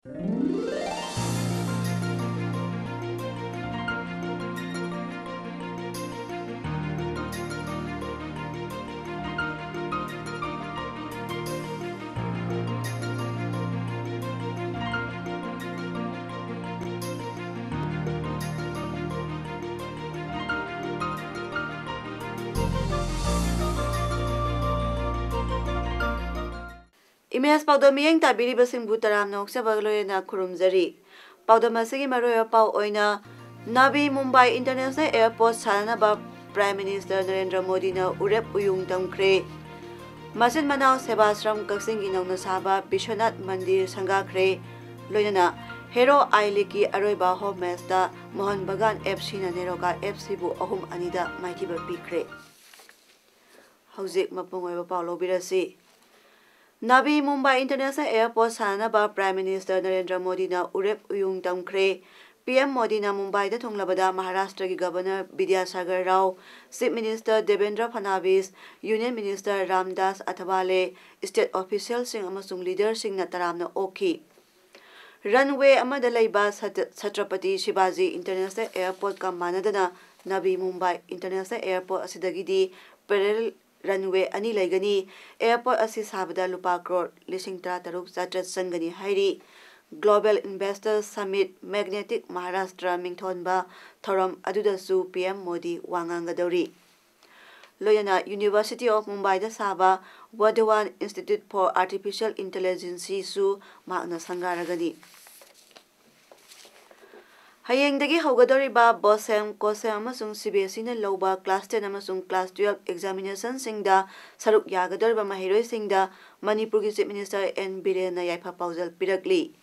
Imes paudam miyeng tabiri basing butaram nok sa bagloy na kurumzari. Paudam asigi maroy pau oina Navi Mumbai International Airport sana ba Prime Minister Narendra Modi na urep uyung tamkre. Masin Manao Sebasram Kaksing inaw na saba Bishwanath Mandir Sangakre. Loyana Hero Ailiki Aroiba Home Mesta Mohan Bagan FC na Neroka FC bu ahum anida maikiba pikre. Hauzik mapungoy ba Paulo Birasi. Navi Mumbai International Airport sana ba Prime Minister Narendra Modi na urep uyung tamkre. PM Modi na Mumbai da thonglabada Maharashtra ki Governor Vidyasagar Rao, Chief Minister Devendra Fadnavis, Union Minister Ramdas Athawale, State Officials sing amasung leaders sing na taramna oki. Runway amada laiba Chhatrapati Shivaji International Airport ka manadana Navi Mumbai International Airport asidagidi parallel runway ani laigani airport asi sabada lupa crore lising taruk chatrat sangani hairi. Global Investor Summit Magnetic Maharashtra Mingthonba Thoram Adudasu PM Modi Wangangadori. Loyana University of Mumbai da Saba Wadhawan Institute for Artificial Intelligence su Magna Sangaragani. Hayengdagi Hogadoriba Bosem Kosem Amasung CBSE na Loba Class 10 Amasung Class 12 Examination Singda Saruk Yagadoriba Mahiroi Singda Manipur ki Chief Minister N. Biren na Yaipa Pauzal Pirakli.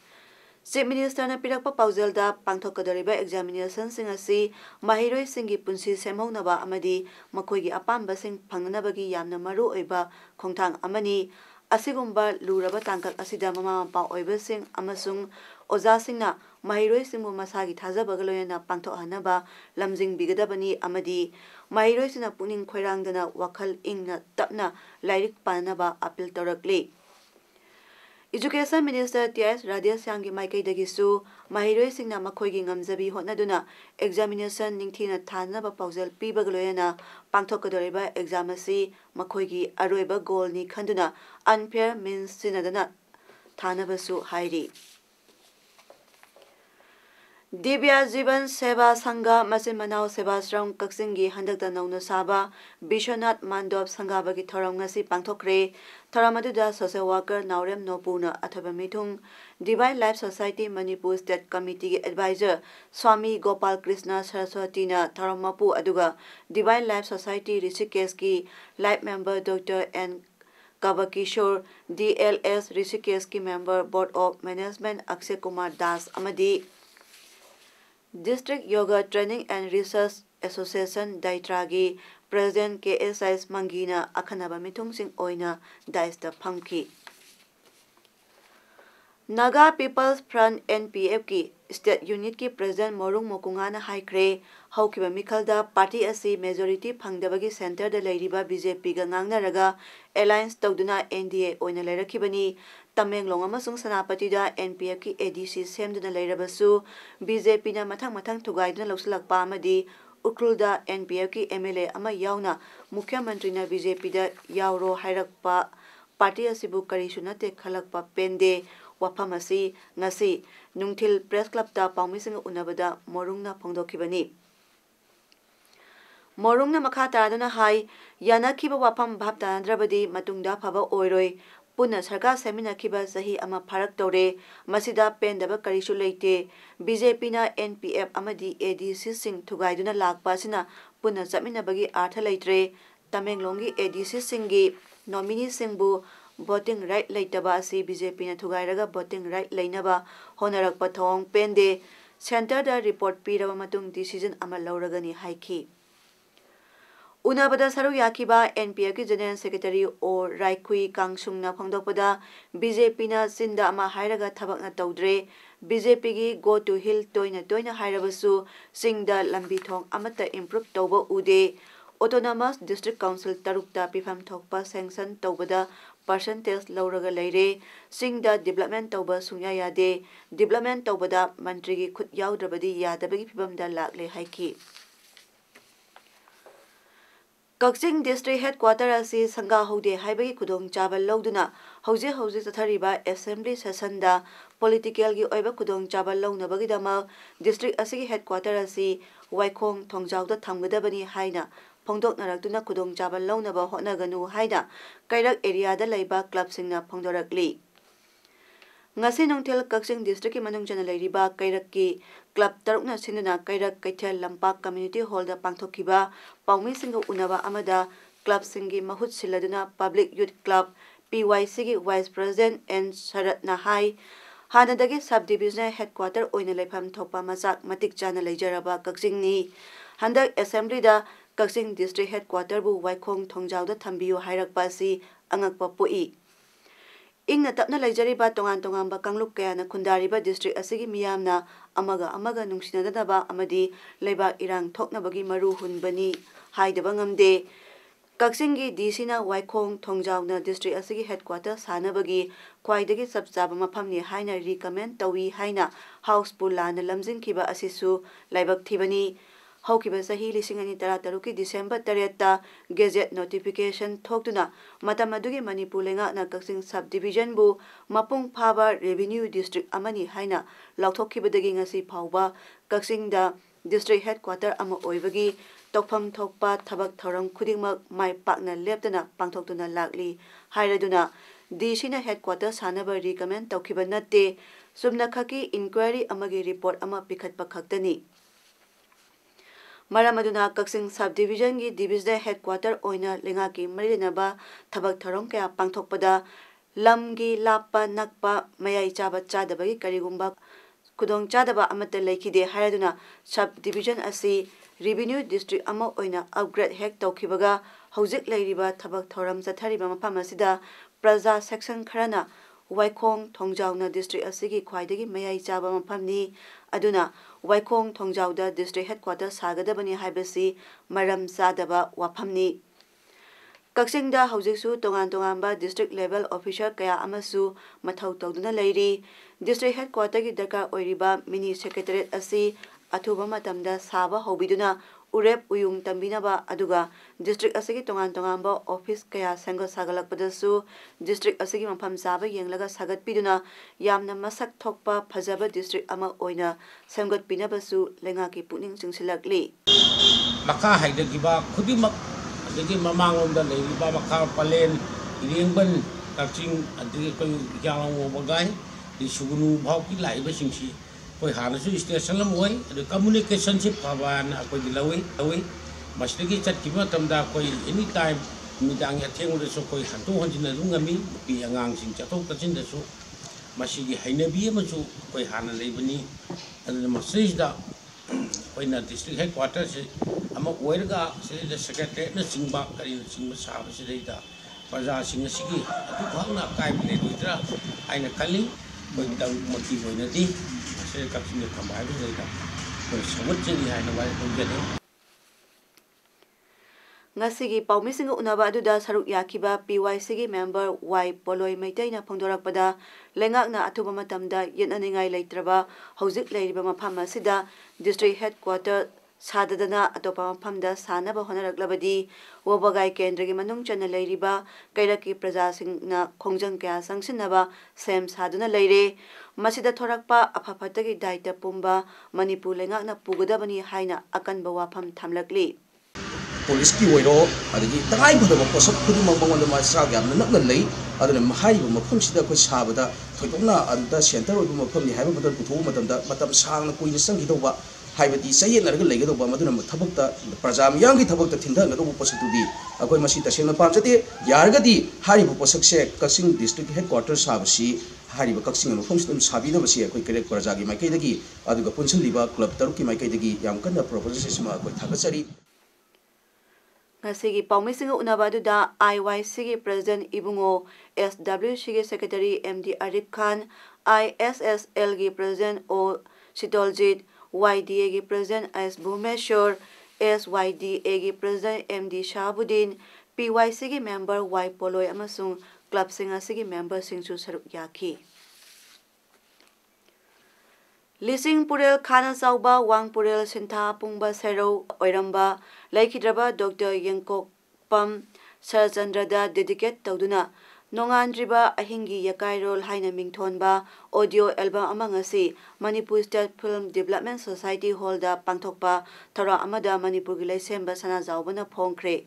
Chief Minister na pirakpa pauzal da pangthokadoriba examination sing asi mahiroi singi punsi semhongnaba amadi makoigi apamba sing phangnabagi yamna maru oiba khongthang amani asigumba luraba tangkak asida mama mapa oiba sing amasung oja singna mahiroi singbu masagi thajabaga loyana pangthokhanaba lamjing bigadabani amadi mahiroi sina puning khoirangdana wakhal ingna tapna lairik panaba appeal torakli. Education Minister T.S. Radhyasyanggi Maikai Dagisu, Mahiroi Singna Makoigi Ngamzabi Hotnaduna, Examination Ningthina Thanaba Pauzal Pibagaloyana, Pangthokadoriba Examasi, Makoigi Aroiba Goal Ni Khanduna, Unfair Means Sinadana Thanabasu Hairi. Divya Jivan Seva Sangha Masin Manao Sebasram Kaksingi Handakta Nauna Saba Bishwanath Mandop Sanghabagi Thoram ngasi pangthokre Thoramadu Social Worker Naurem Nopuna Athaba Mithung Divine Life Society Manipur State Committee Advisor Swami Gopal Krishna Saraswati na Tharamapu aduga Divine Life Society Rishikesh ki Life Member Dr. N. Kavakishore DLS Rishikesh ki Member Board of Management Akshay Kumar Das Amadi District Yoga Training and Research Association Daitragi President KSIS Mangina Akhanaba Mithung Sing Oina Daista Phamki. Naga People's Front NPF ki State Unit ki President Morung Mokungana Haikre Haukiba Mikhalda Party asi majority phangdabagi center da leiriba BJP ga ngangnaraga alliance tawduna NDA oina leirakibani Tamenglong amasung Sanapati da NPF ki ADC semduna leirabasu BJP na mathang thugaiduna lawsalakpa amadi Ukrul da NPF ki MLA ama yauna Mukhya Mantri na BJP da yauro hairakpa party asibu karisu nate khalakpa pende wafam asi ngasi Nungthil Press Club da paumising unabada Morungna phongdokhibani. Morungna makha taraduna hai yanakiba wafam bhab tandrabadi matungda phaba oiroi Puna Sarkar Seminakiba Sahi ama Parak Tore, Masida Pendaba Karisu Leite, BJP na NPF Amadi ADC Singh Thugaiduna Lakpasina, Puna Zaminabagi Artha Leitre, Tamenglongi ADC Singhi, Nominee Singbu, Voting Right Leitaba Asi BJP na Thugairaga Voting Right Leinaba, Honarak Pathong Pende, Center da Report Piraba Matung Decision Ama Lauragani Haiki. Unabada Saru Yakiba NPF ki General Secretary O Raikui Kangsungna Phangdokpada BJP na Sinda ama hairaga thabakna tawdre BJP gi Go to Hill toina hairabasu Singda lambi thong amata improve tawba ude Autonomous District Council tarukta pifam thokpa sanction tawbada percentage lauraga leire singda development tauba sunya yade development taubada mantri gi khut yaudrabadi yadabagi phibamda lakle haiki Kakching District Headquarter asi sangha hode haibagi khudong chabal lauduna hauji chathariba assembly session da political gi oiba khudong chabal launabagi dama district asigi headquarter asi Waikhong Thongjawda thamgadabani haina phongdok narakduna khudong chabal launaba hotnaganu haina Kairak area da leiba club singna phongdorakli ngasi nongthel Kakching district ki manung chana leiriba Kairak ki club tarukna sinduna Kairak Kaithel Lampak community hall da pangthokiba paumi singa unaba amada club singi mahut siladuna public youth club PYC gi vice president N Sharat Nahai hanadagi subdivision headquarter oina lepham thokpa machak matik chana leijaraba Kakching ni handak assembly da Kakching district headquarter bu Waikhong Thongjawda thambiyo hairakpa si angakpa poi ingna tapna leijariba tongan kangluk kayana khundariba district asigi miyamna amaga nungsinadaba amadi leiba irang thoknabagi maru hunbani haidaba ngamde Kakchinggi DC na Waikhong Thongjawna district asigi headquarter sanabagi khwaidagi sabchaba mafamni haina recommend tawi haina house pulana lamjingkiba asisu laibak thibani haukiba sahi lisingani tarataruki December 3 ta gazette notification thokduna matamadugi Manipur lenga na Kakching subdivision bu mapung phaba revenue district amani haina lauthokibadagi ngasi phawba Kakching da district headquarter ama oibagi tokpham thokpa thabak thoram khudingmak mai pakna leptana pangthoktuna lakli hairaduna DC na headquarter sanaba recommend tokhiba natte subna khaki inquiry amagi report ama pikhatpa khaktani Maramaduna Kakching subdivision gi division headquarter oina lenga ki marinaba thabak tharong kaya pangthokpada lamgi lappa nakpa mayai chaba chadabagi karigumba kudong chadaba amata lekhide haraduna subdivision asi revenue district ama oina upgrade hek tawkhibaga hojik leiriba thabak thoram chathariba mafam asida praja section kharana Waikhong Thongjawna district asigi khwaidagi mayai chaba mafamni aduna Waikhong Thongjawda district headquarter sagadabani haibasi maram sadaba wafamni Kakchingda hojiksu tonganba district level officer kaya amasu mathau tawduna leiri district headquarter gi darkar oiriba mini secretariat asi athuba matamda saba hobiduna urep uyung tambinaba aduga district asigi tonganba office kaya sango sagalakpadasu district asigi mafam saba yenglaga sagatpiduna yamna masak thokpa phajaba district ama oina samgatpinabasu lenga ki puning chingsilakli maka haidagiba khudimak adagi mamangomda leiba maka palen irengban Kakching adagi koi yalang bagai di sugunu bhauki laiba singsi koi hanasu station lam oi adu communication chip pawan akoi dilawi masdagi chatkiba tamda koi anytime midang ya thengule so koi hantu hanjina rungami pi angang sing chatok tachin da so masigi hainabi amasu koi hana leibani adu masisda koi na district headquarters ama oirga se secretary na singba kari na singba sab se deida praja sing sigi atu khangna kai bile doidra aina kali koi dang mati hoina di se Kakching ni thambai bi deida koi samat jeni haina wai hojade ngasigi paumising unaba aduda saruk yakiba PYC gi member Y Poloi Maitaina phongdorakpada lengakna athuba matamda yenaningai leitraba hojik leiriba mafam asida district headquarter sadadana atopa mafamda sanaba honaraklabadi wobagai kendra gi manung chana leiriba kairaki praja singna khongjang kya sangsinaba sem saduna leire masida thorakpa aphafatagi daita pumba Manipur lengakna pugadabani haina akanba wafam thamlakli police ki oiro adagi tangai bada posok khudimang bangonda ma sra gamna nakna lei aduna mahai bu mafam sida ko sabada thoidokna anda center oibu mafam ni haiba badal puthu matam sangna koina sangi doba haibati sayen narga lege doba maduna thabakta prajam yangi thabakta thindha na dobu posok tudi akoi masi tasena pamjate yargadi hari bu posok se Kakching district headquarters sabasi hari bu Kakching mafam sidum sabi na basi akoi kare prajagi maikai dagi aduga punchal liba club taruki maikai dagi yam kanna proposal sima akoi thagasari Ngasigi paumising unabaduda IYC gi president Ibungo SWC gi secretary MD Arif Khan ISSL gi president O Sitoljit YDA gi president S Bhumeshwar SYDA gi president MD Shahabuddin PYC gi member Y Poloi amasung क्लबसिंग असigi मेंबरसिंगसु सरuk yaki. Lising Purel Khana Sauba Wang Purel Sintha Pungba Sero Oiramba Laikhidraba Dr. Yengkok Pam Sarachandrada dedicate Tauduna Nongandriba Ahingi Yakairol Haina Mingthonba audio album amangasi Manipur State Film Development Society Holda Pangthokpa Thara Amada Manipur Gilai Semba Sana Zaubana Phongkre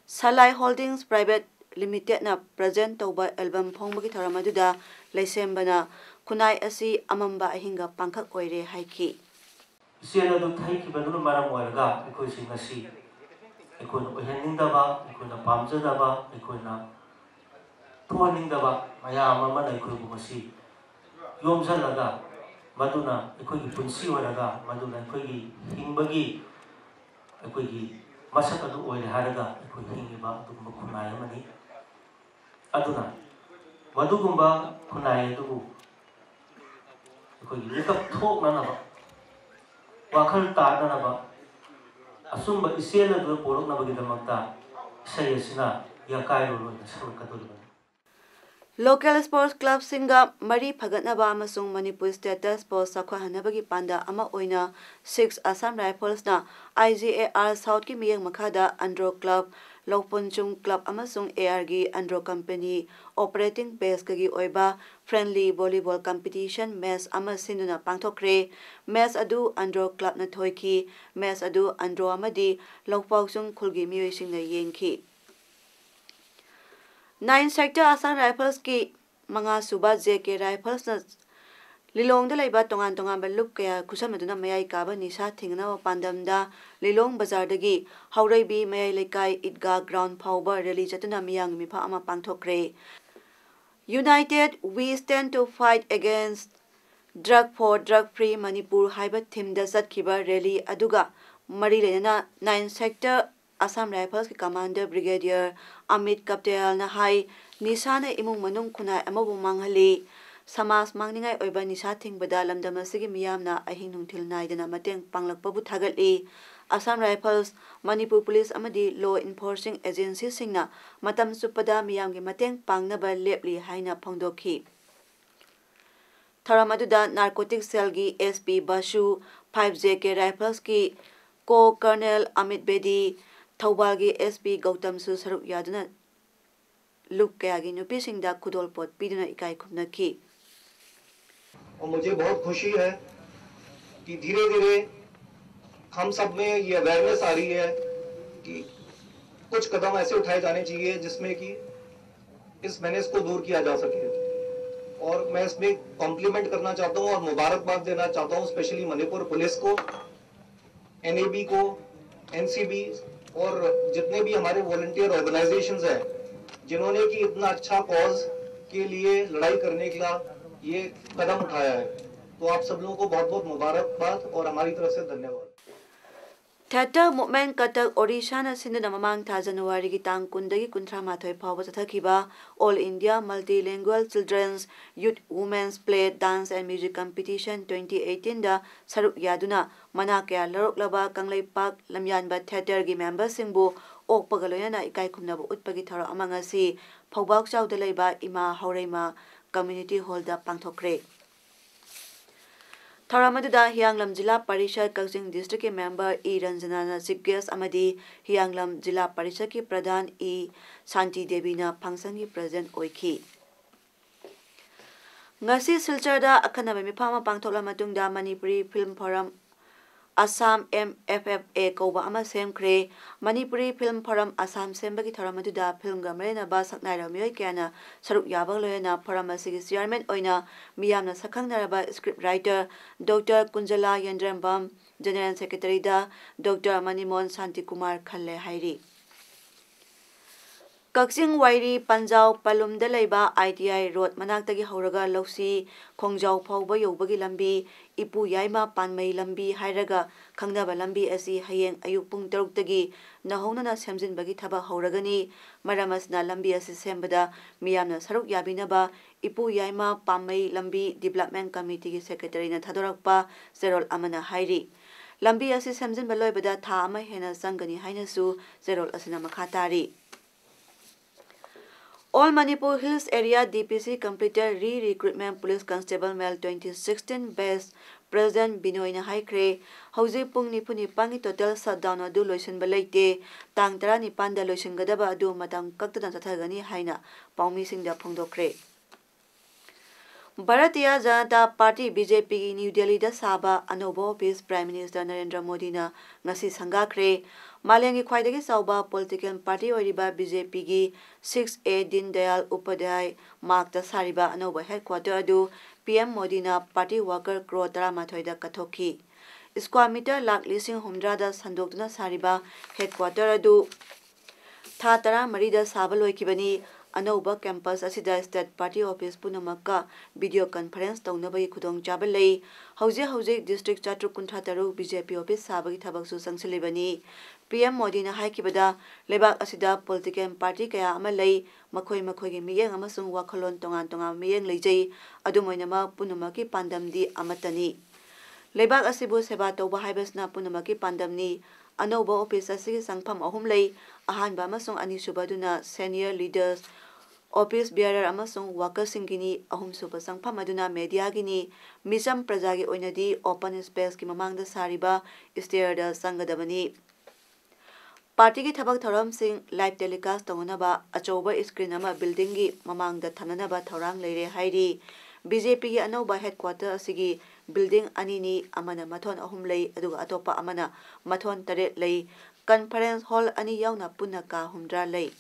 Salai Holdings Private Limited na present Tauba album Phongbagi Thara Maduda Laisembana Kunai asi amamba ahinga pangkak oire haiki. Siya do thai ki badunu maram warga ikoi singasi ikoi ohening daba ikoi na pamja daba ikoi na tuaning daba maya amama na ikoi bumasi yomsa laga maduna ikoi ki punsi waraga maduna ikoi ki hingbagi ikoi ki masak adu oire haraga ikoi hingiba adugumba kunai amani aduna madugumba kunai adugu ikoi likap thok nanaba wakal ta nanaba asumba isela do porok nabagi damakta sayasina yakai ro na sarukadulba. Local sports club singa Mari Phagatnaba amasung Manipur State Sports Sakwahanabagi Panda ama oina 6 Assam Rifles na IGAR South ki miyang makhada Andro Club Lokponchung Club amasung ARG Andro Company operating base kagi oiba friendly volleyball competition match ama sinuna pangthokre match adu Andro Club na thoiki match adu Andro amadi Lokpausung khulgi miyoising na yengki 9 sector Assam Rifles ki manga suba JK Rifles na Lilong da laiba tongan baluk kaya kusamaduna mayai kaba nisa thingna pandamda Lilong bazar dagi Hauraibi mayai lekai Idga ground phauba rally chatuna miyang mipa ama pangthokre United we stand to fight against drug for drug free Manipur haiba theme da satkiba rally aduga mari lena 9 sector Assam Rifles ki Commander Brigadier Amit Kaptel na hai nisana imung manung kunai amabu manghali Samas mangningai oiba nisa thingbada lamdamasigi miyamna ahin nungthil naidana mateng panglakpabu thagatli Assam Rifles Manipur Police amadi law enforcing agencies singna matam supada miyamgi mateng pangnaba lepli haina phongdokhi Tharamaduda narcotic cell gi SP Basu 5JK Rifles ki Co Colonel Amit Bedi Thaubalgi SP Gautam su saruk yaduna luk kayagi nupi singda kudolpot piduna ikai khumnaki और मुझे बहुत खुशी है कि धीरे धीरे हम सब में ये अवेयरनेस आ रही है कि कुछ कदम ऐसे उठाए जाने चाहिए जिसमें कि इस मेनेस को दूर किया जा सके और मैं इसमें कॉम्प्लीमेंट करना चाहता हूं और मुबारकबाद देना चाहता हूं स्पेशली मणिपुर पुलिस को NAB को NCB और जितने भी हमारे वॉलंटियर ऑर्गेनाइजेशंस हैं जिन्होंने कि इतना अच्छा कॉज के लिए लड़ाई करने के लिए ये कदम उठाया है तो आप सब लोगों को बहुत-बहुत मुबारकबाद और हमारी तरफ से धन्यवाद Theater movement katak Odisha na sinduna mamang tha January gi tang kundagi kunthra mathoi phawba chathakiba All India Multilingual Children's Youth Women's Play Dance and Music Competition 2018 da saruk yaduna mana kaya laroklaba Kanglaipak Lamyanba Theater gi members singbu okpaga loyana ikai khumnaba utpagi thara amangasi phawbak chawda leiba Ima Haureima Community Hall da pangthokre Tharamaduda Hianglam Jilla Parishad Kakching District ke member E Ranjana na chief guest amadi Hianglam Jilla Parishad ki Pradhan E Shanti Devi na function ki present oikhi Ngasi Silchar da akhanaba mifama pangthokla matungda Manipuri Film Forum Assam MFFA Koba ama semkre Manipuri Film Forum Assam sembagi tharamaduda film gamrena ba saknaira miyoi kyana saruk yabag loyana forum asigi chairman oina miyamna sakhangnaraba script writer Dr. Kunjala Yandrambam General Secretary da Dr. Manimon Santi Kumar Khalle hairi Kakching Wairi Panjau Palum da leiba ITI Road manaktagi hauraga Lausi Khongjau phawba yobagi lambi Ipu Yaima Panmai lambi hairaga khangnaba lambi asi hayeng ayuk pung 6 tagi nahonana semjinbagi thaba hauragani maramasna lambi asi sembada miyamna saruk yabinaba Ipu Yaima Panmai lambi Development Committee gi secretary na thadorakpa Zerol amana hairi lambi asi semjinba loibada tha ama hena sangani hainasu Zerol asina makhatari All Manipur Hills Area DPC completed re-recruitment Police Constable Male 2016 Best President Binoyna Haikre. Hauzi pung nipuni pangi total shutdown adu loisin balaite. Tang tara ni panda loisin gadaba adu matam kaktadan sathagani haina paumi singda phongdokre. Bharatiya Janata Party BJP ki New Delhi da saba anobo office Prime Minister Narendra Modi na ngasi sangakre. Malengi khwaidagi sauba political party oriba BJP ki 6A Din Dayal Upadhyay Mark da sariba anoba headquarter adu PM Modi na party worker crore tara mathoi da kathoki. Square meter lakh lising humdra da sandokna sariba headquarter adu tha tara marida saba loikibani. Anoba campus asida state party office punamaka video conference taunabagi khudong chabalei hauze district chatruk kuntha taru BJP office sabagi thabaksu sangsilibani PM Modi na haikibada lebak asida political party kaya amalei makhoi gi miyeng amasung wakhalon tongan miyeng leijei adumoinama punamaki pandamdi amatani lebak asibu seba tawba haibasna punamaki pandamni Anoba office asigi sangpham ahum lei ahanba amasung anisubaduna senior leaders office bearer amasung worker singini ahum suba sangpham aduna media gini misam prajagi oinadi open space ki mamangda sariba stair da sangadabani party ki thabak thoram sing live telecast tongonaba achoba screen ama building gi mamangda thananaba thorang leire hairi BJP ki anoba headquarter asigi building anini amana mathon ahum lei aduga atopa amana mathon tare lei conference hall ani yauna punaka humdra lei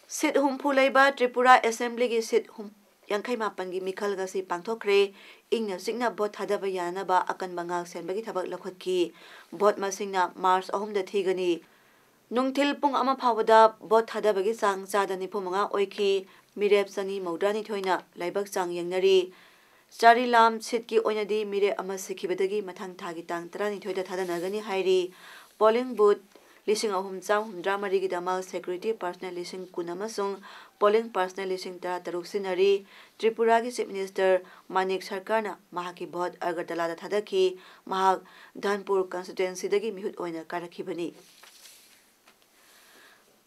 sit humpu leiba Tripura Assembly gi sit hum yankai mapan gi mikhal ga si pangthokre ingna signa bot thadaba yanaba akan bangal senbagi thabak lakhotki bot masingna March ahum da thigani nungthil pung ama phawada bot thadabagi sang chadani phumanga oiki mirep sani maudrani thoina laibak chang yengnari Chari lam sit ki oinadi mire ama sikhibadagi mathang thagi tang tarani thoida thadanagani hairi polling booth lising ahum cham humdra mari gi dama security personnel lising kunamasung polling personnel lising tara taruk sinari Tripura gi chief minister Manik Sarkar na mahaki bhot Agartala da thadaki mahak Dhanpur constituency dagi mihut oina karakhibani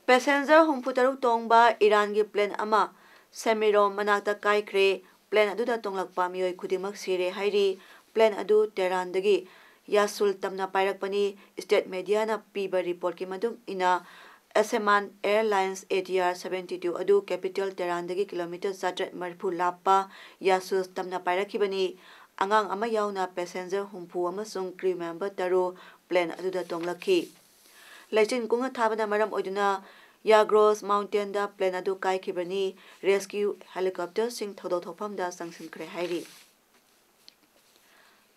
passenger humpu taruk tongba Iran gi plane ama Semiro manakta kaikre plane adu da tonglakpa miyoi khudimak sire hairi plane adu Tehran dagi Yasul tamna pairakpani state media na piba report ki madung ina Aseman Airlines ATR 72 adu capital Tehran dagi kilometer 7 marphu lappa Yasul tamna pairakibani angang ama yauna passenger humpu amasung crew member taru plane adu da tonglakhi Lechin kunga thabana maram oiduna Yagros Mountain da plane adu kaikibani rescue helicopter sing thodo thopam da sangsinkre hairi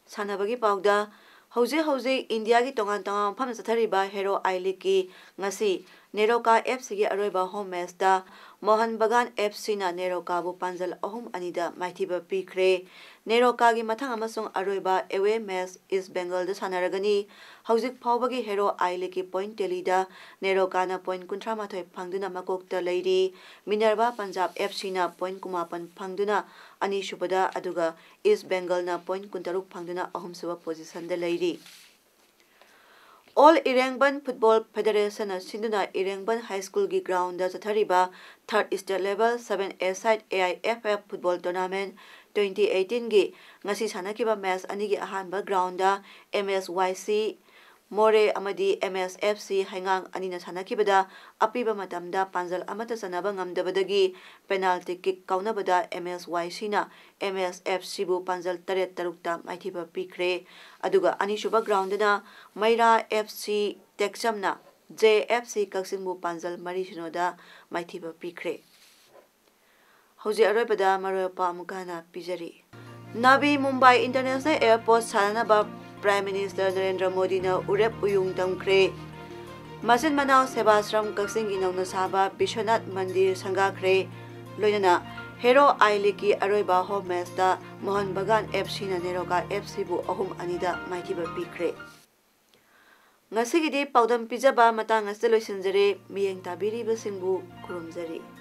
Sanabagi pauda hauze India gi tongan pham sathariba Hero I League ki ngasi Neroka FC gi aroiba home match da Mohan Bagan FC na Neroka bu panjal ahum anida maithiba pikre Neroka gi mathang amasung aroiba away match East Bengal da sanaragani hauzik phawbagi Hero I League ki point tally da Neroka na point 38 phangduna makokta leiri Minerva Punjab FC na point 9 phangduna ani shubada aduga East Bengal na point 16 phangduna ahum suba position da leiri All Irengban Football Federation Sinduna Irengban High School gi ground da sathariba 3rd state level 7A side AIFF football tournament 2018 gi ngasi sanakiba match ani gi ahanba ground da MSYC More amadi MSFC hangang anina sanakibada apiba matamda panjal amata sanaba ngamdabadagi penalty kick kaunabada MSYC na MSFC bu panjal taret tarukta maithiba pikre aduga anishuba ground na Maira FC Texamna JFC Kaksin bu panjal marishinoda maithiba pikre Hauji aroibada maropa mukana pijari Navi Mumbai International Airport sanaba Prime Minister Narendra Modi na urep uyung tamkre Masin Manao Sebasram Kaksing Inauna Saba Bishwanath Mandir Sangakre Loyana Hero I League ki aroiba home match da Mohan Bagan FC na Neroka FC bu ahum anida maithiba pikre Ngasigidi paudam pijaba matang asaloisinjare miyeng tabiri basingbu kurumjari